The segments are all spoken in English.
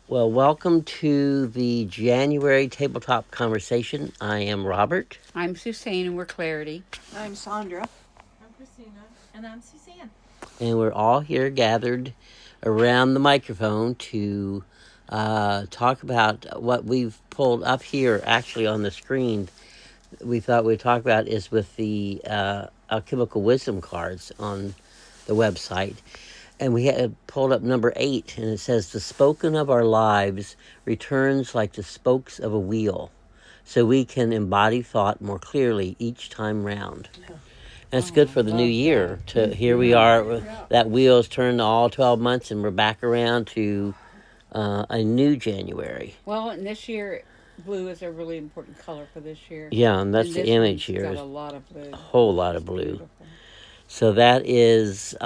Well, welcome to the January Tabletop Conversation. I am Robert. I'm Suzanne, and we're Clarity. I'm Sandra. I'm Christina. And I'm Suzanne. And we're all here gathered around the microphone to talk about what we've pulled up here actually on the screen. We thought we'd talk about is with the Alchemical Wisdom cards on the website. And we had pulled up number 8, and it says, "The spoken of our lives returns like the spokes of a wheel, so we can embody thought more clearly each time round." And it's good for the new year. Here we are, that wheel's turned all 12 months, and we're back around to a new January. Well, and this year, blue is a really important color for this year. Yeah, and that's and the this image one's here. got a lot of blue. A whole lot It's of blue. beautiful. So that is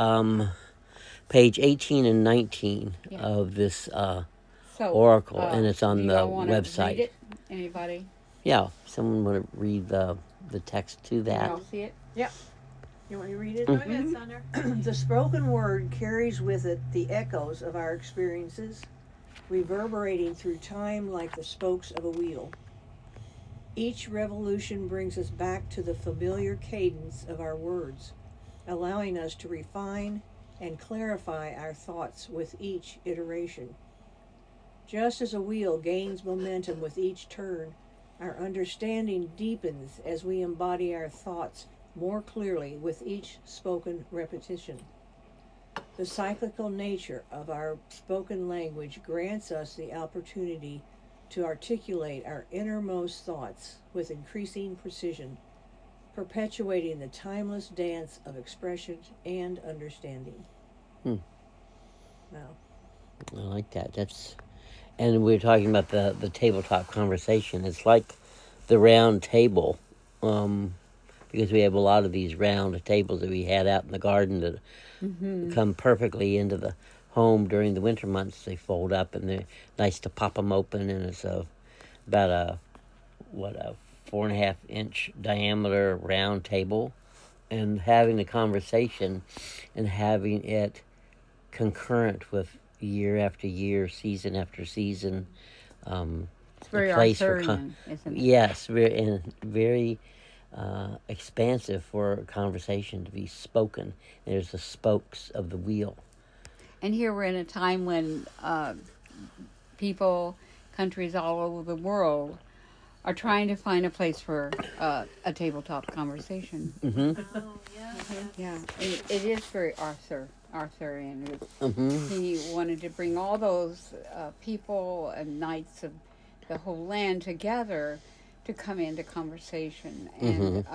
page 18 and 19 Yeah. of this So, oracle, and it's on do the y'all wanna website. Read it? Anybody? Yeah, someone want to read the text to Can that? y'all see it? You want me to read it? Go ahead, Sandra. The spoken word carries with it the echoes of our experiences, reverberating through time like the spokes of a wheel. Each revolution brings us back to the familiar cadence of our words, allowing us to refine and clarify our thoughts with each iteration. Just as a wheel gains momentum with each turn, our understanding deepens as we embody our thoughts more clearly with each spoken repetition. The cyclical nature of our spoken language grants us the opportunity to articulate our innermost thoughts with increasing precision, perpetuating the timeless dance of expression and understanding. Hmm. Wow. I like that. And we're talking about the tabletop conversation. It's like the round table, because we have a lot of these round tables that we had out in the garden that come perfectly into the home during the winter months. They fold up, and they're nice to pop them open, and it's about a 4.5 inch diameter round table, and having the conversation and having it concurrent with year after year, season after season. It's very place for Arthurian, isn't it? Yes, very expansive for conversation to be spoken. There's the spokes of the wheel. And here we're in a time when people, countries all over the world, are trying to find a place for a tabletop conversation. Mm-hmm. Oh, yeah. Yeah, it is very Arthurian. Mm-hmm. He wanted to bring all those people and knights of the whole land together to come into conversation, and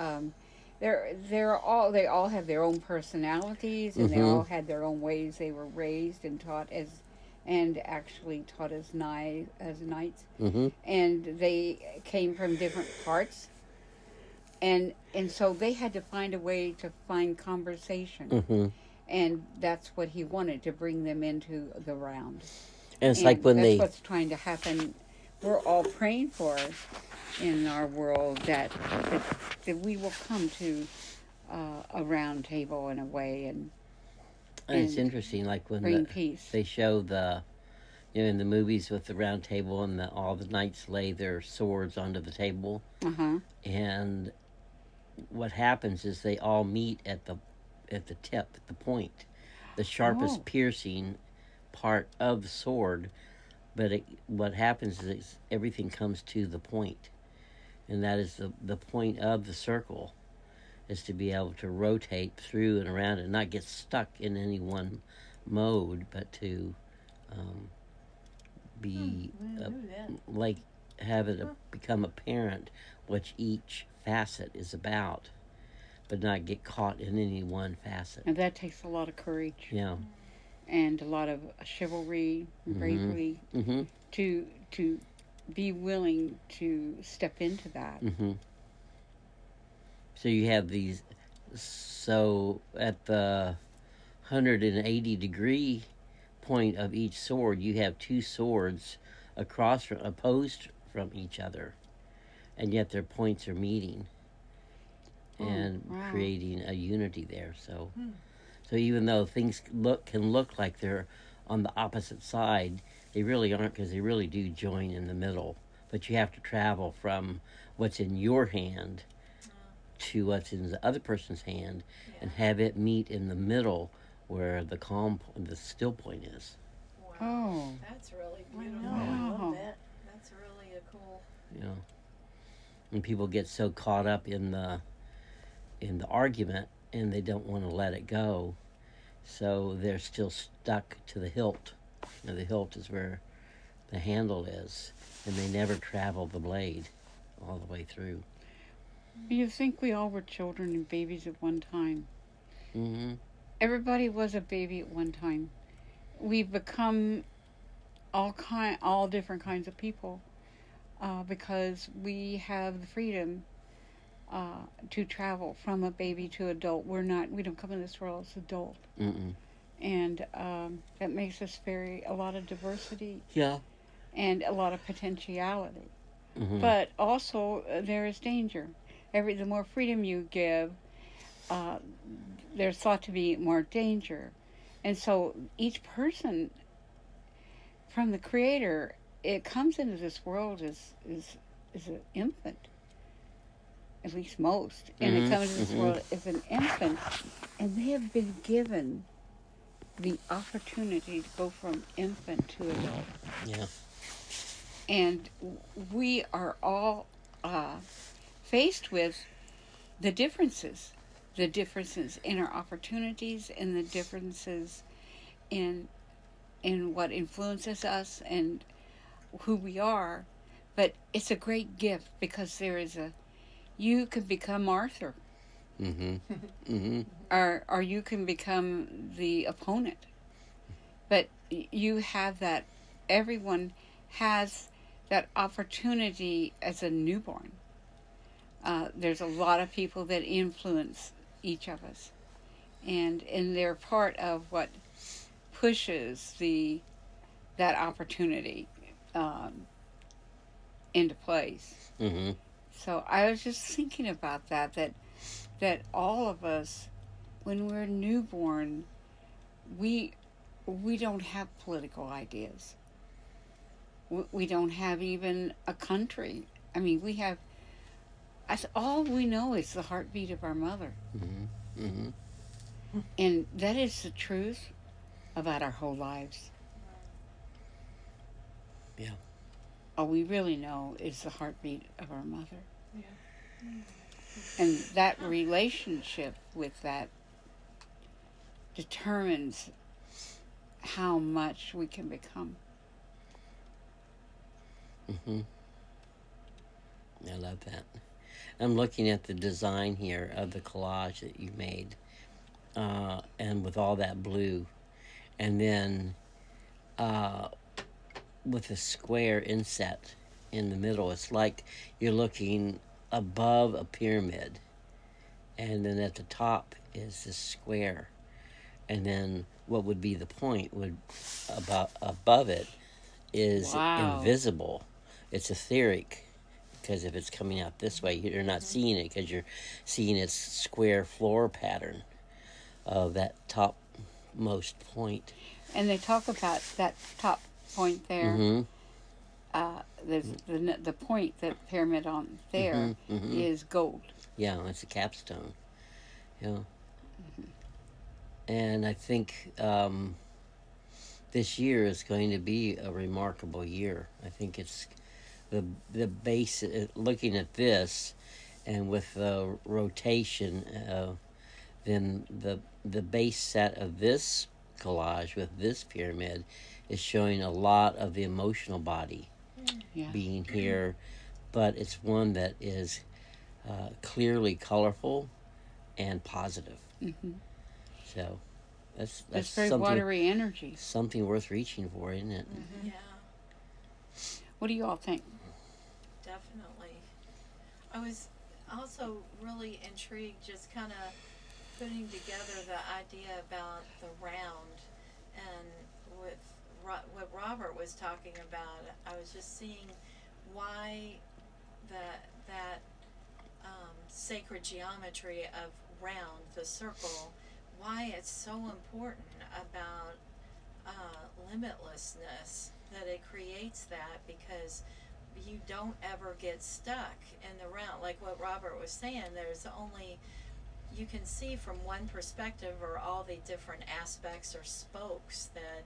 they all have their own personalities, and they all had their own ways they were raised and taught and actually taught as knights, Mm-hmm. and they came from different parts. And so they had to find a way to find conversation, Mm-hmm. and that's what he wanted, to bring them into the round. And it's And like when that's what's trying to happen. We're all praying for in our world that we will come to a round table in a way, and it's interesting, like when bring peace. they show in the movies with the round table, and all the knights lay their swords onto the table, and what happens is they all meet at the tip, at the point, the sharpest piercing part of the sword. But what happens is everything comes to the point, and that is the point of the circle, is to be able to rotate through and around and not get stuck in any one mode, but to be like have it become apparent what each facet is about, but not get caught in any one facet. And that takes a lot of courage. Yeah. And a lot of chivalry, bravery, to be willing to step into that. So you have these. So at the 180-degree point of each sword, you have two swords opposed from each other, and yet their points are meeting and creating a unity there. So, so even though things can look like they're on the opposite side, They really aren't, because they really do join in the middle. But you have to travel from what's in your hand to what's in the other person's hand, and have it meet in the middle where the still point is. Wow. Oh. That's really I beautiful. know. I Wow. love that. That's really a cool. You know, and people get so caught up in the argument, and they don't want to let it go, so they're still stuck to the hilt. The hilt is where the handle is, and they never travel the blade all the way through. You think we all were children and babies at one time. Mm-hmm. Everybody was a baby at one time. We've become all different kinds of people because we have the freedom to travel from a baby to adult. We don't come in this world as adult, Mm-mm. and that makes us a lot of diversity Yeah. and a lot of potentiality. Mm-hmm. But also there is danger. The more freedom you give, uh, there's thought to be more danger, and so each person from the Creator, it comes into this world as an infant, at least most, and it comes into this world as an infant, and they have been given the opportunity to go from infant to adult. Yeah. And we are all faced with the differences in our opportunities, and the differences in what influences us and who we are. But it's a great gift because you can become Arthur, Mm-hmm. Mm-hmm. or you can become the opponent. But you have that. Everyone has that opportunity as a newborn. There's a lot of people that influence each of us, and they're part of what pushes that opportunity into place. Mm-hmm. So I was just thinking about that all of us, when we're newborn, we don't have political ideas. We don't have even a country. I mean, all we know is the heartbeat of our mother. Mm-hmm. Mm-hmm. And that is the truth about our whole lives. Yeah. All we really know is the heartbeat of our mother. Yeah. And that relationship with that determines how much we can become. Mm-hmm. I love that. I'm looking at the design here of the collage that you made, and with all that blue, and then uh, with a square inset in the middle. It's like you're looking above a pyramid, and then at the top is this square, and then what would be the point would above it is Wow. invisible. It's etheric, because if it's coming out this way, you're not seeing it, because you're seeing its square floor pattern of that topmost point. And they talk about that top point there. Mm-hmm. There's the point, that pyramid on there is gold. Yeah, it's a capstone. Yeah. And I think this year is going to be a remarkable year. I think it's the base. Looking at this, and with the rotation, then the base set of this collage with this pyramid is showing a lot of the emotional body Yeah. being here, but it's one that is clearly colorful and positive. Mm-hmm. So that's It's very something watery energy. something worth reaching for, isn't it? Yeah. What do you all think? Definitely. I was also really intrigued, just kind of putting together the idea about the round, and with what Robert was talking about. I was just seeing why that sacred geometry of round, the circle, why it's so important about limitlessness, that creates that because you don't ever get stuck in the round. Like what Robert was saying, there's only, you can see from one perspective or all the different aspects or spokes that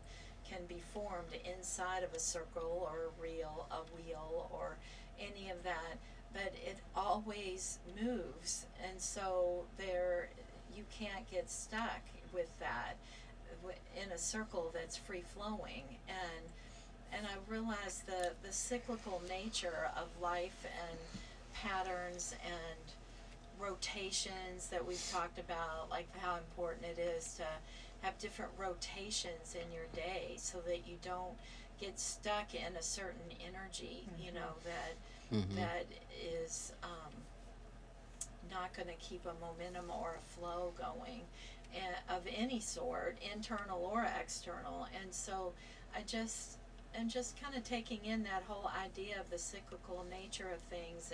can be formed inside of a circle or a wheel or any of that, but it always moves, and so there, you can't get stuck with that in a circle that's free flowing. And I realized the cyclical nature of life and patterns and rotations that we've talked about, like how important it is to have different rotations in your day so that you don't get stuck in a certain energy, you know, that is not going to keep a momentum or a flow going, and of any sort, internal or external. And so I just am just kind of taking in that whole idea of the cyclical nature of things,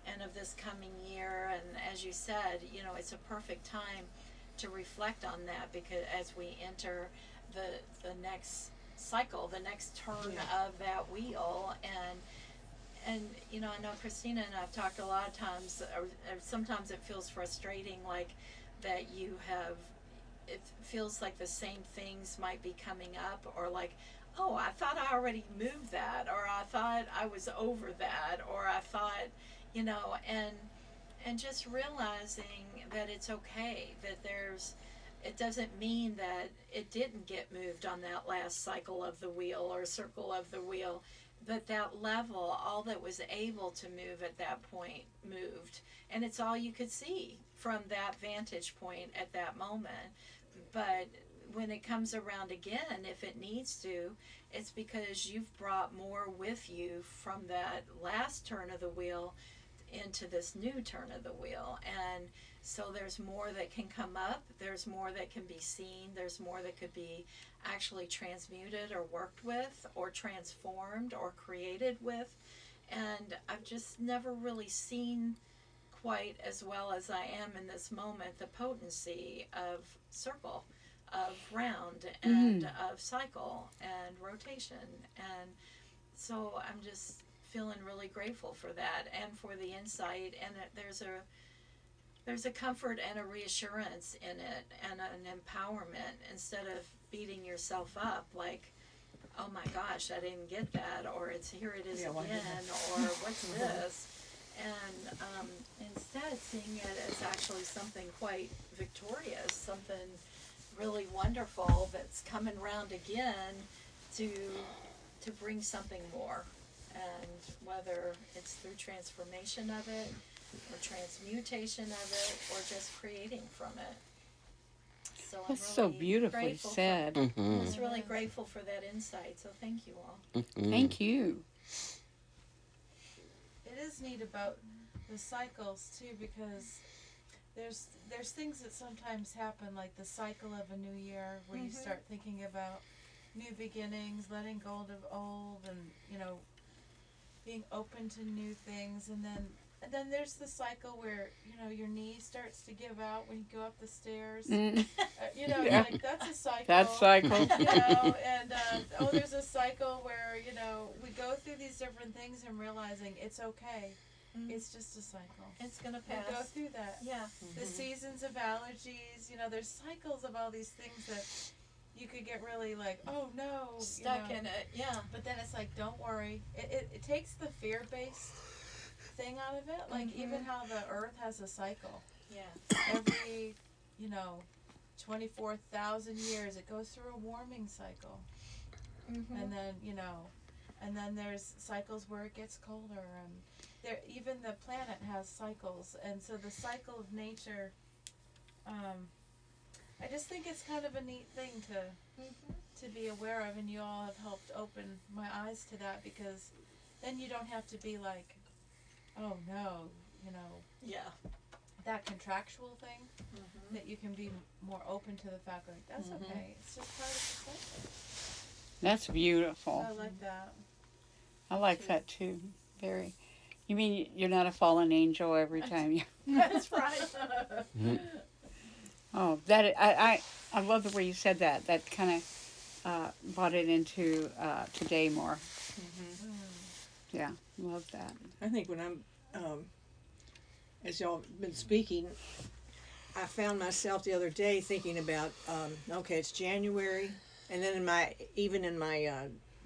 and of this coming year. And as you said, you know, it's a perfect time to reflect on that, because as we enter the next cycle, the next turn of that wheel. And you know, I know Christina and I've talked a lot of times, or sometimes it feels frustrating, like that you have, it feels like the same things might be coming up, or like, oh, I thought I already moved that, or I thought I was over that, or I thought, you know, and just realizing that it's okay, that there's, it doesn't mean that it didn't get moved on that last cycle of the wheel or circle of the wheel, but that level, all that was able to move at that point moved, and it's all you could see from that vantage point at that moment. But when it comes around again, if it needs to, it's because you've brought more with you from that last turn of the wheel into this new turn of the wheel. And so there's more that can come up, there's more that can be seen, there's more that could be actually transmuted or worked with or transformed or created with. And I've just never really seen quite as well as I am in this moment the potency of circle, of round, and of cycle and rotation. And so I'm just feeling really grateful for that, and for the insight, and that there's a comfort and a reassurance in it, and an empowerment, instead of beating yourself up like, oh my gosh, I didn't get that, or it's, here it is again, or what's this. And instead seeing it as actually something quite victorious, something really wonderful that's coming round again to bring something more. And whether it's through transformation of it, or transmutation of it, or just creating from it. So I'm That's really so beautifully said. I'm just really grateful for that insight. So thank you all. Thank you. It is neat about the cycles too, because there's things that sometimes happen, like the cycle of a new year, where you start thinking about new beginnings, letting go of old, and you know, being open to new things. And then there's the cycle where, you know, your knee starts to give out when you go up the stairs. You know, Yeah. like that's a cycle. That cycle. You know, and there's a cycle where, you know, we go through these different things and realizing it's okay. It's just a cycle. It's gonna pass. We go through that. Yeah. The seasons of allergies, you know, there's cycles of all these things that you could get really like, oh no, Stuck in it, yeah. But then it's like, don't worry. It takes the fear-based thing out of it. Like even how the earth has a cycle. Yeah. Every, you know, 24,000 years it goes through a warming cycle. And then, you know, and then there's cycles where it gets colder, and there, even the planet has cycles. And so the cycle of nature, I just think it's kind of a neat thing to be aware of, and you all have helped open my eyes to that, because then you don't have to be like, oh no, you know, Yeah. that contractual thing, that you can be more open to the fact, like, that's okay, it's just part of the cycle. That's beautiful. I like that. I like that too. Very. You mean you're not a fallen angel every time you? That's right. Oh, that I love the way you said that. That kind of brought it into today more. Mm-hmm. Yeah, love that. I think when I'm, as y'all been speaking, I found myself the other day thinking about, okay, it's January, and then in my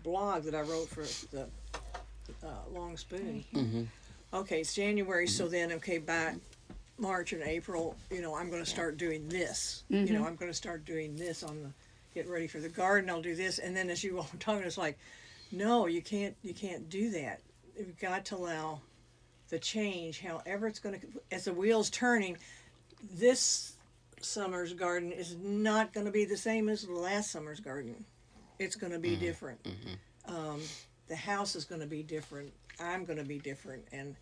blog that I wrote for the Long Spoon. Mm-hmm. Okay, it's January, so then okay, by March and April, I'm going to start doing this. Mm-hmm. I'm going to start doing this on the getting ready for the garden. I'll do this, and then as you all were talking, it's like, no, you can't do that. You've got to allow the change, however it's going to, as the wheel's turning. This summer's garden is not going to be the same as last summer's garden. It's going to be different. The house is going to be different. I'm going to be different, and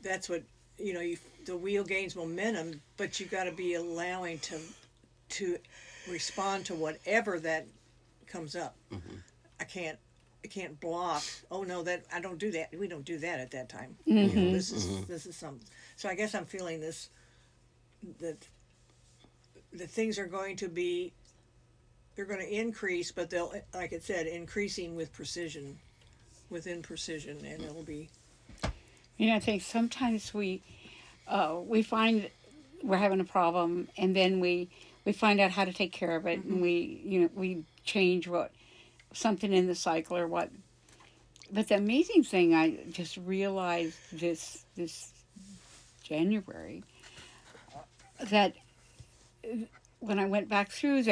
that's what the wheel gains momentum. But you got to be allowing to respond to whatever that comes up. I can't block. Oh no, that I don't do that. We don't do that at that time. Mm-hmm. This is something. So I guess I'm feeling this, that the things are going to be, they're going to increase, but they'll, like it said, increasing with precision, within precision, and it'll be. I think sometimes we find we're having a problem, and then we find out how to take care of it, and we change something in the cycle or what. But the amazing thing I just realized this January, that when I went back through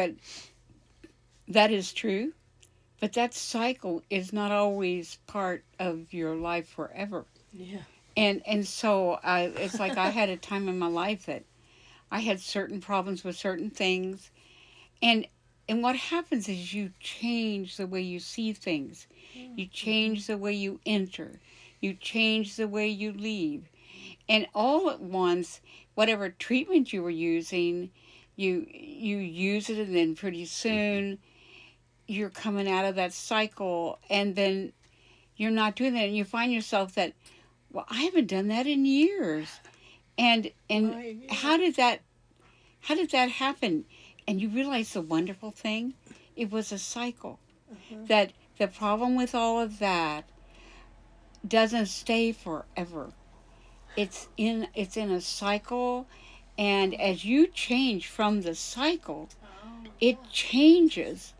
that is true, but that cycle is not always part of your life forever. Yeah. And so it's like I had a time in my life that I had certain problems with certain things, and what happens is you change the way you see things, you change the way you enter, you change the way you leave, and all at once, whatever treatment you were using, you use it, and then pretty soon you're coming out of that cycle, and then you're not doing that, and you find yourself that, well, I haven't done that in years, and Right, yeah. how did that happen? And you realize the wonderful thing, it was a cycle. That the problem with all of that doesn't stay forever. It's in a cycle, and as you change from the cycle, it changes,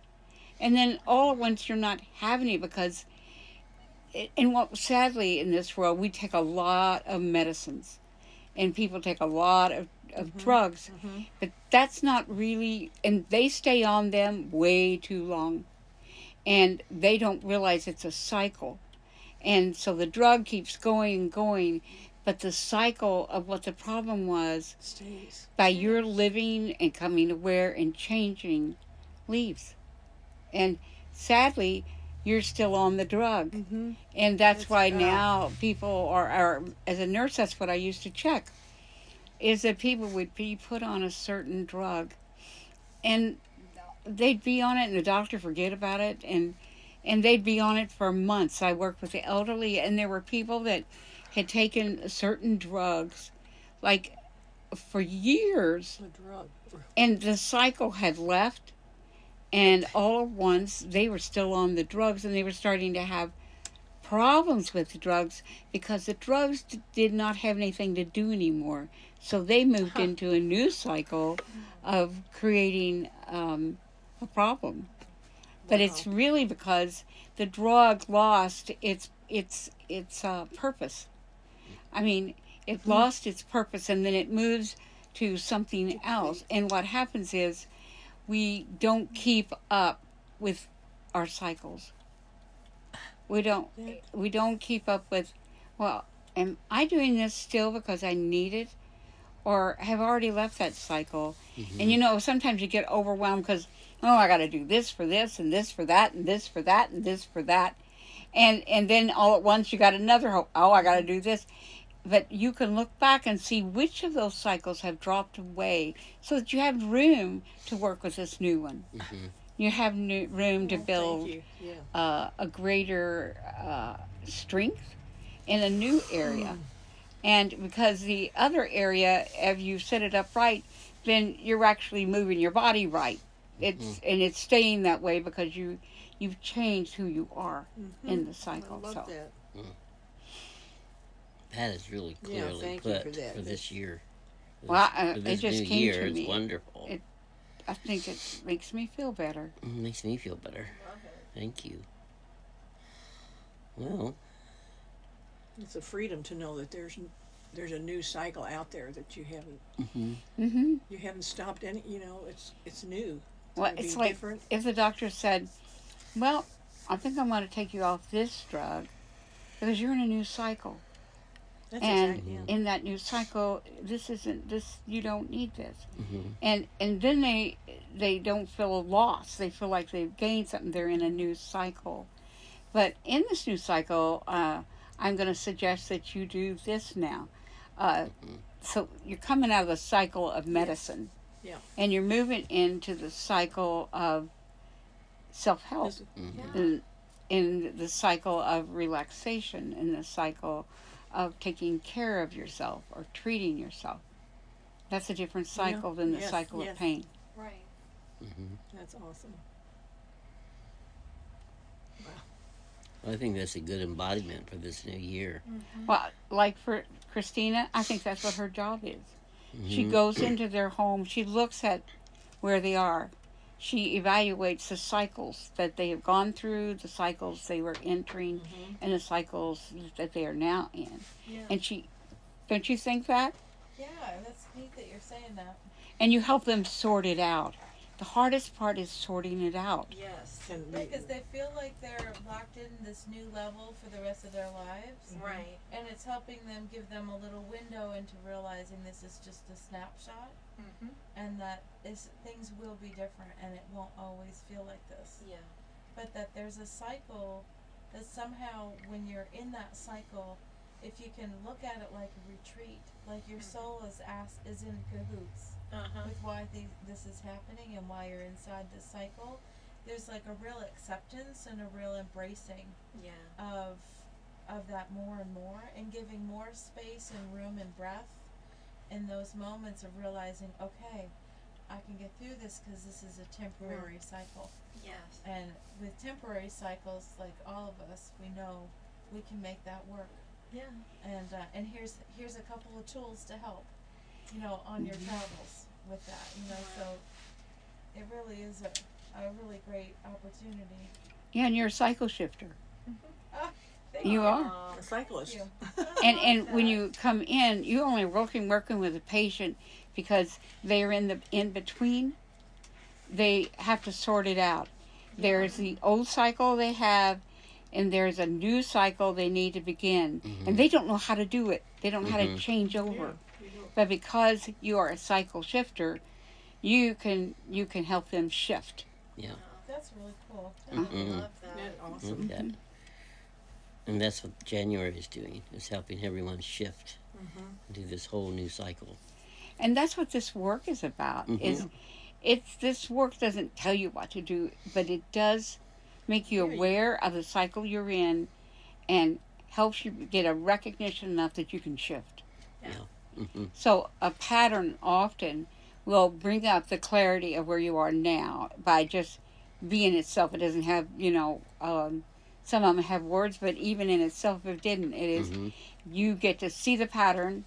and then all at once you're not having it because. And what sadly in this world, we take a lot of medicines, and people take a lot of drugs, but that's not really, and they stay on them way too long, and they don't realize it's a cycle, and so the drug keeps going and going, but the cycle of what the problem was Stays. by your living and coming aware and changing leaves, and sadly you're still on the drug. And that's why now people are, as a nurse, that's what I used to check, is that people would be put on a certain drug, and they'd be on it, and the doctor forget about it, and they'd be on it for months. I worked with the elderly, and there were people that had taken certain drugs, like, for years, A drug. and the cycle had left, and all at once they were still on the drugs, and they were starting to have problems with the drugs because the drugs did not have anything to do anymore. So they moved into a new cycle of creating a problem. But it's really because the drug lost its purpose. I mean, it lost its purpose, and then it moves to something else. And what happens is we don't keep up with our cycles. We don't keep up with, well, am I doing this still because I need it, or have already left that cycle? And sometimes you get overwhelmed because, I got to do this for this, and this for that, and this for that, and this for that, and then all at once you got another hope. Oh, I got to do this. But you can look back and see which of those cycles have dropped away, so that you have room to work with this new one. You have room to build a greater strength in a new area. And because the other area, if you set it up right, then you're actually moving your body right. it's staying that way because you've changed who you are in the cycle. I love So that. That is really Yeah, clearly thank you put for that. for this year. For well, for it this new just came year, to it's me. wonderful. I think it makes me feel better. Makes me feel better. Love it. Thank you. Well, It's a freedom to know that there's a new cycle out there that mm-hmm. you haven't stopped any. It's new. It's Well, gonna be it's like different. if the doctor said, "Well, I think I'm going to take you off this drug because you're in a new cycle." That's And exactly. Yeah. in that new cycle, this isn't this. You don't need this, Mm-hmm. and then they don't feel lost. They feel like they've gained something. They're in a new cycle. But in this new cycle, I'm going to suggest that you do this now. So you're coming out of the cycle of medicine, Yeah. and you're moving into the cycle of self-help, Mm-hmm. in the cycle of relaxation, in the cycle of taking care of yourself or treating yourself. That's a different cycle than the Yes, cycle yes. of pain. Right. Mm-hmm. That's awesome. I think that's a good embodiment for this new year. Mm-hmm. Well, like for Christina, I think that's what her job is. Mm-hmm. She goes into their home, she looks at where they are. She evaluates the cycles that they have gone through, the cycles they were entering, and the cycles that they are now in. Yeah. And don't you think that? Yeah, that's neat that you're saying that. And you help them sort it out. The hardest part is sorting it out. Yes. And Yeah, because they feel like they're locked in this new level for the rest of their lives. Right. And it's helping them, give them a little window into realizing this is just a snapshot, Mm-hmm. and that things will be different and it won't always feel like this. Yeah. But that there's a cycle that somehow when you're in that cycle, if you can look at it like a retreat, like your soul is in cahoots Uh-huh. with why this is happening and why you're inside this cycle, there's like a real acceptance and a real embracing Yeah. of that more and more, and giving more space and room and breath in those moments of realizing, okay, I can get through this because this is a temporary cycle. Yes. And with temporary cycles, like all of us, we know we can make that work. Yeah. And here's a couple of tools to help, on your travels with that, so it really is a really great opportunity. Yeah, and you're a cycle shifter. Ah, thank You are. a cyclist. you. And when you come in, you only working with a patient because they're in between. They have to sort it out. There's the old cycle they have, and there's a new cycle they need to begin, and they don't know how to do it. They don't know how to change over. But because you are a cycle shifter, you can help them shift. Yeah. That's really cool. I Mm-hmm. love that. That's awesome. Okay. And that's what January is doing. Is helping everyone shift into this whole new cycle. And that's what this work is about. This work doesn't tell you what to do, but it does make you aware of the cycle you're in, and helps you get a recognition enough that you can shift. Yeah. Mm-hmm. So a pattern often will bring up the clarity of where you are now by just being itself. It doesn't have, some of them have words, but even in itself, if it didn't, it is, you get to see the pattern,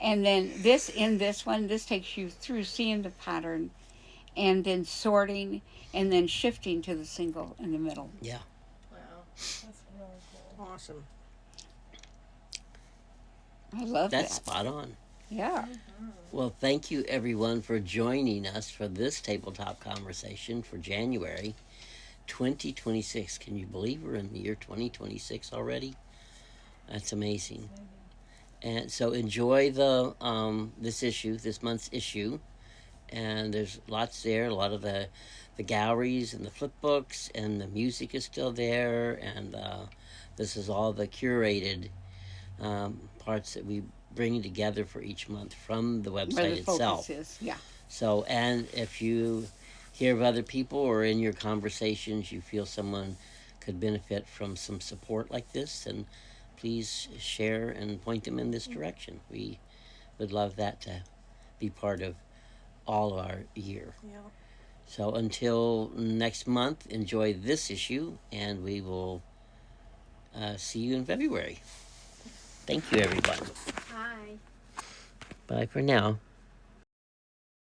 and then this takes you through seeing the pattern, and then sorting, and then shifting to the single in the middle. Yeah. Wow. That's really cool. Awesome. I love That's that. spot on. Yeah. Well, thank you everyone for joining us for this tabletop conversation for January 2026. Can you believe we're in the year 2026 already? That's amazing. And so enjoy the this month's issue, and there's lots there. A lot of the galleries and the flip books, and the music is still there, and this is all the curated parts that we bring together for each month from the website Where the itself. focus is, yeah. So, and if you hear of other people or in your conversations you feel someone could benefit from some support like this, then please share and point them in this direction. We would love that to be part of all of our year. Yeah. So until next month, enjoy this issue, and we will see you in February. Thank you, everyone. Hi. Bye for now.